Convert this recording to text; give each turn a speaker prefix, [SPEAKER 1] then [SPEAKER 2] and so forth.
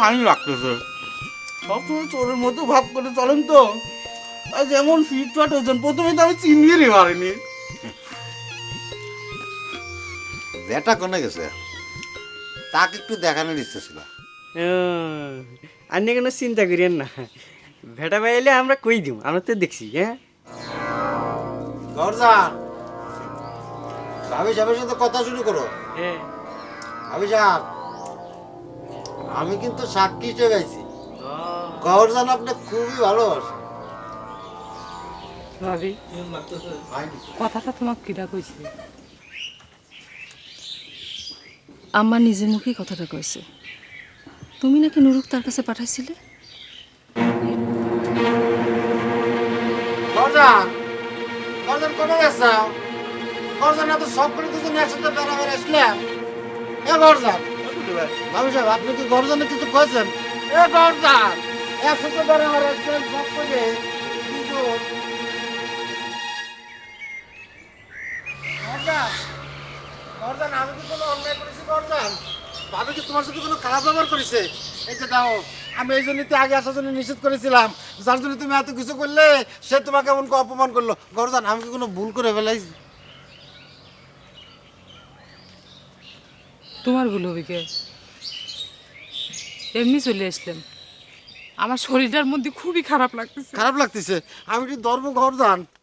[SPEAKER 1] Fine লাগতেছে। সবসময় চোরের মতো ভাব করে চলেন তো, আর যেমন ফিটফাট হয়েছেন, প্রথমে তো আমি চিনিয়ে পারিনি।
[SPEAKER 2] বেটা কোনে গেছে, তাকে একটু দেখানোর ইচ্ছে ছিল।
[SPEAKER 3] আপনি কোনো চিন্তা করিয়েন না, ভেটা পাইলে আমরা কই দিব, আমরা তো দেখছি। হ্যাঁ,
[SPEAKER 2] গরজান, ভাবি সাহেবের সাথে কথা শুরু করো।
[SPEAKER 3] হ্যাঁ,
[SPEAKER 2] ভাবি সাহেব, আমি কিন্তু সাক্ষী হিসেবে আইছি। গরজান আপনি খুবই ভালোবাসে।
[SPEAKER 4] ভাবি কথাটা তোমাকে কিরা কইছে?
[SPEAKER 5] আম্মা নিজের মুখেই কথাটা কইছে। তুমি নাকি নুরুক তার কাছে পাঠাইছিলে?
[SPEAKER 2] গরজান, গরজান কোনে গেছে? গরজান এত সব করে দুজন একসাথে বেড়াবার আসলাম। এ গরজান, ভাবি সাহেব আপনি কি গরজানে কিছু কয়েছেন? এ গরজান, একসাথে বেড়াবার আসলাম সব করে দুজন। গরজান, গরজান, আমি কি কোনো অন্যায় করেছি গরজান? ভাবি কি তোমার সাথে কোনো খারাপ ব্যবহার করেছে? এই যে দাও, আমি এই জন্যই তো আগে আসার জন্য নিষেধ করেছিলাম, যার জন্য তুমি এত কিছু করলে সে তোমাকে এমন করে অপমান করলো। গরজান, আমি কি কোনো ভুল করে ফেলাইছি?
[SPEAKER 4] তোমার ভুল হবে কে? এমনি চলে আসলাম, আমার শরীরটার মধ্যে খুবই খারাপ লাগতেছে।
[SPEAKER 2] খারাপ লাগতেছে? আমি কি ধর্ম গরজান?